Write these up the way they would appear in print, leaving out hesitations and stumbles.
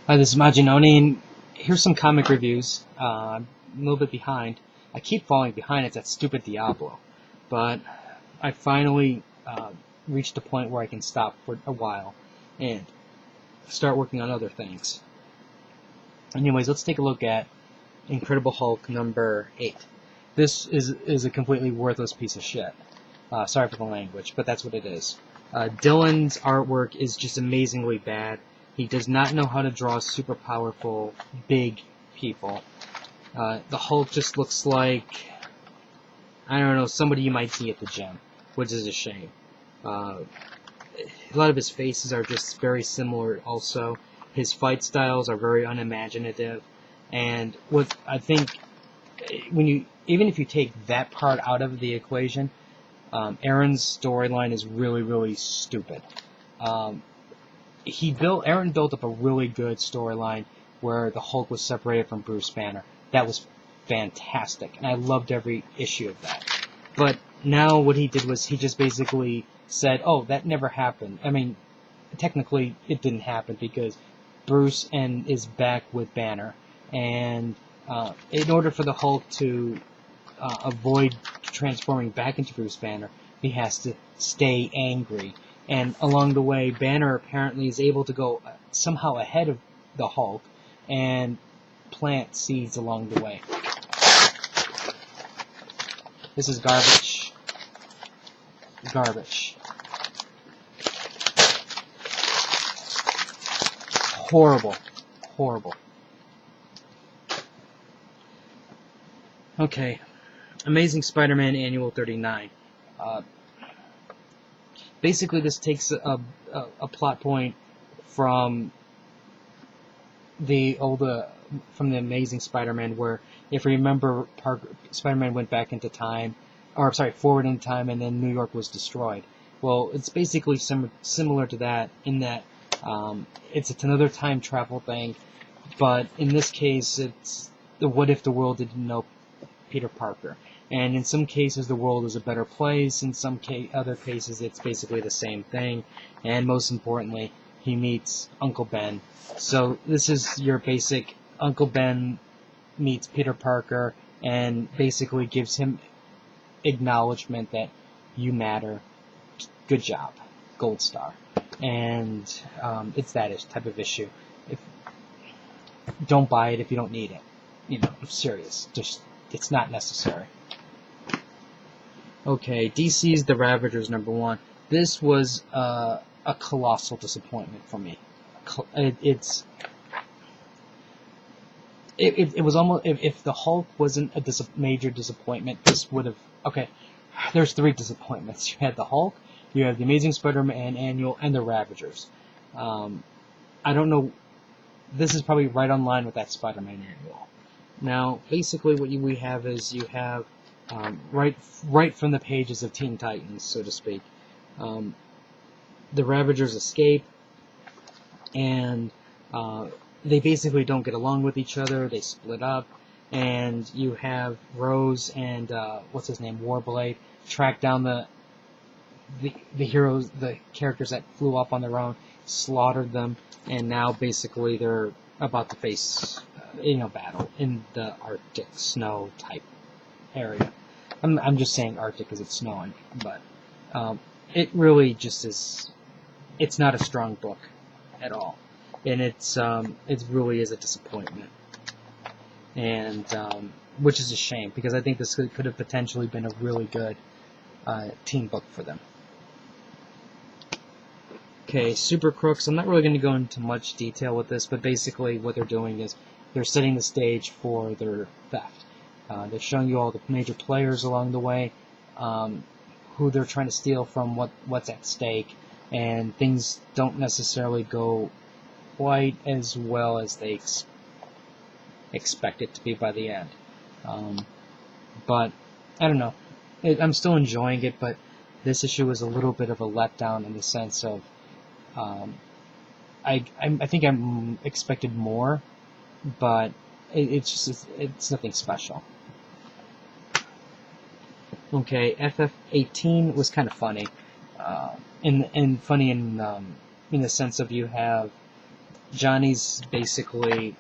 Hi, this is Majin Oni, and here's some comic reviews. I'm a little bit behind. I keep falling behind. It's that stupid Diablo. But I finally reached a point where I can stop for a while and start working on other things. Anyways, let's take a look at Incredible Hulk number 8. This is a completely worthless piece of shit. Sorry for the language, but that's what it is. Dylan's artwork is just amazingly bad. He does not know how to draw super powerful, big people. The Hulk just looks like, I don't know, somebody you might see at the gym, which is a shame. A lot of his faces are just very similar also. His fight styles are very unimaginative. And what I think, even if you take that part out of the equation, Aaron's storyline is really, really stupid. Aaron built up a really good storyline where the Hulk was separated from Bruce Banner. That was fantastic, and I loved every issue of that. But now what he did was he just basically said, "Oh, that never happened." I mean, technically it didn't happen because Bruce is back with Banner, and in order for the Hulk to avoid transforming back into Bruce Banner, he has to stay angry. And along the way, Banner apparently is able to go somehow ahead of the Hulk and plant seeds along the way. This is garbage. Garbage. Horrible. Horrible. Okay. Amazing Spider-Man Annual 39. Basically, this takes a plot point from the Amazing Spider-Man, where, if you remember, Spider-Man went back into time, forward in time, and then New York was destroyed. Well, it's basically similar to that in that it's another time travel thing, but in this case, it's what if the world didn't know Peter Parker. And in some cases, the world is a better place. In some other cases, it's basically the same thing. And most importantly, he meets Uncle Ben. So this is your basic Uncle Ben meets Peter Parker and basically gives him acknowledgement that you matter. Good job. Gold star. And it's that type of issue. Don't buy it if you don't need it. I'm serious. It's not necessary. Okay, DC's The Ravagers number 1. This was a colossal disappointment for me. It was almost, if the Hulk wasn't a major disappointment, this would have. Okay, there's 3 disappointments. You had the Hulk, you have the Amazing Spider-Man Annual, and the Ravagers. I don't know. This is probably right on line with that Spider-Man Annual. Now, basically, what we have is you have right from the pages of Teen Titans, so to speak. The Ravagers escape, and they basically don't get along with each other. They split up, and you have Rose and what's his name, Warblade, track down the heroes, the characters that flew up on their own, slaughtered them, and now basically they're about to face battle in the Arctic snow type area. I'm just saying Arctic because it's snowing, but it really just is. It's not a strong book at all, and it really is a disappointment, and which is a shame because I think this could have potentially been a really good teen book for them. Okay, Super Crooks. I'm not really going to go into much detail with this, but basically what they're doing is they're setting the stage for their theft. They're showing you all the major players along the way, who they're trying to steal from, what's at stake, and things don't necessarily go quite as well as they expect it to be by the end. But I don't know. I'm still enjoying it, but this issue was a little bit of a letdown in the sense of I think I'm expected more, but it's nothing special. Okay, FF18 was kind of funny, funny in the sense of you have Johnny's basically,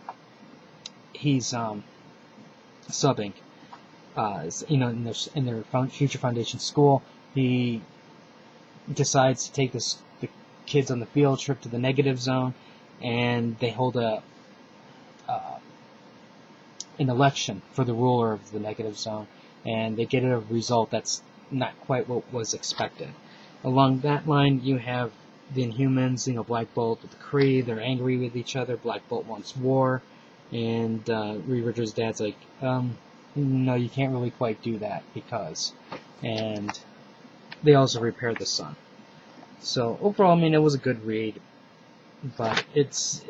he's subbing, in their future foundation school. He decides to take the kids on the field trip to the negative zone, and they hold an election for the ruler of the negative zone, and they get a result that's not quite what was expected. Along that line, you have the Inhumans, Black Bolt with the Kree. They're angry with each other. Black Bolt wants war, and Ravagers' dad's like, no, you can't really quite do that because, and they also repair the sun. So overall, it was a good read, but it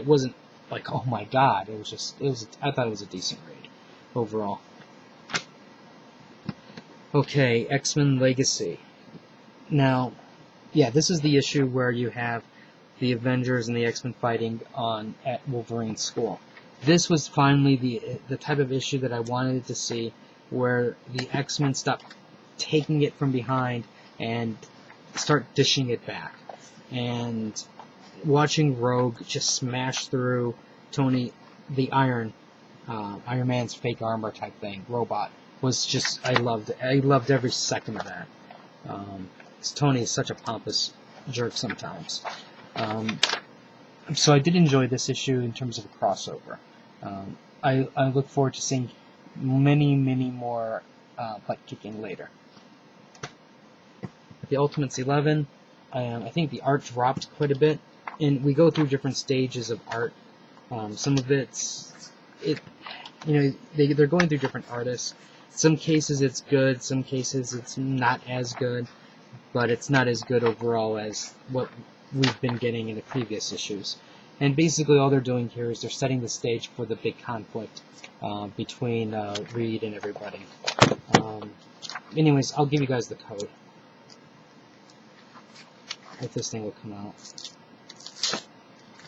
wasn't like, oh my god, I thought it was a decent read overall. Okay, XMen Legacy. Now, yeah, this is the issue where you have the Avengers and the X-Men fighting at Wolverine's school. This was finally the type of issue that I wanted to see, where the X-Men stop taking it from behind and start dishing it back. And watching Rogue just smash through Tony, the Iron Man's fake armor type thing, robot, was just, I loved it. I loved every second of that. Tony is such a pompous jerk sometimes. So I did enjoy this issue in terms of a crossover. I look forward to seeing many, many more butt-kicking later. The Ultimates 11, I think the art dropped quite a bit, and we go through different stages of art. Some of they're going through different artists. Some cases it's good, some cases it's not as good, but it's not as good overall as what we've been getting in the previous issues. And basically all they're doing here is they're setting the stage for the big conflict between Reed and everybody. Anyways, I'll give you guys the code, if this thing will come out.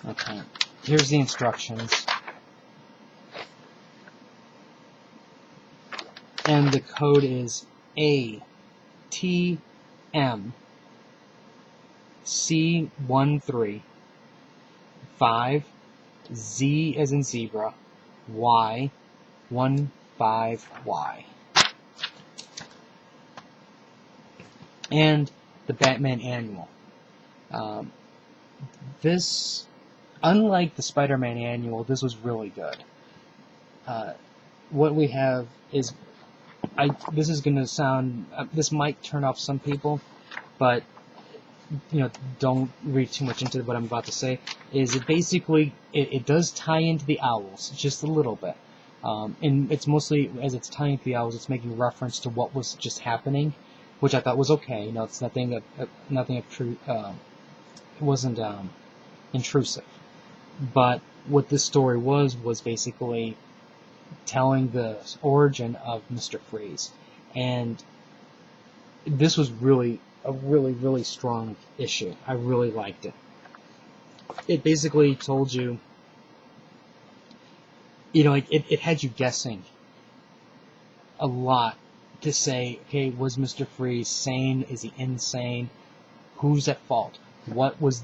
Okay, here's the instructions. And the code is ATM C13 Z as in zebra Y15Y. And the Batman Annual. This, unlike the Spider-Man Annual, this was really good. What we have is, this is going to sound, this might turn off some people, but don't read too much into what I'm about to say. Is it basically, it does tie into the Owls just a little bit, and it's mostly, as it's tying into the Owls, it's making reference to what was just happening, which I thought was okay. It's nothing it wasn't intrusive. But what this story was basically telling the origin of Mr. Freeze, and this was really a really strong issue. I really liked it. It basically told you, it had you guessing a lot to say, okay, was Mr. Freeze sane? Is he insane? Who's at fault? What was,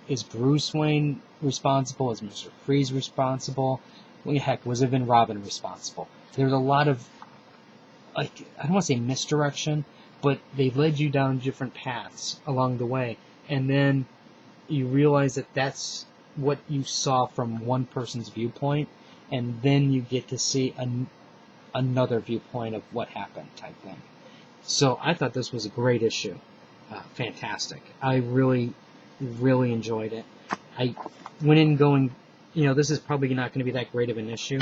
is Bruce Wayne responsible? Is Mr. Freeze responsible? Heck, was even Robin responsible? There's a lot of, I don't want to say misdirection, but they led you down different paths along the way, and then you realize that that's what you saw from one person's viewpoint, and then you get to see another viewpoint of what happened type thing. So I thought this was a great issue. Fantastic. I really enjoyed it. I went in going, this is probably not going to be that great of an issue,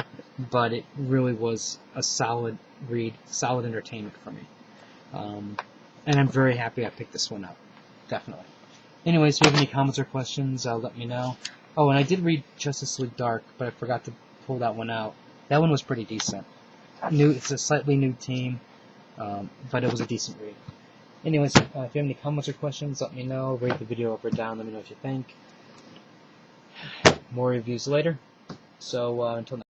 but it really was a solid read, solid entertainment for me. And I'm very happy I picked this one up. Definitely. Anyways, if you have any comments or questions, let me know. Oh, and I did read Justice League Dark, but I forgot to pull that one out. That one was pretty decent. It's a slightly new team, but it was a decent read. Anyways, if you have any comments or questions, let me know. Rate the video up or down. Let me know what you think. More reviews later. So, until next time.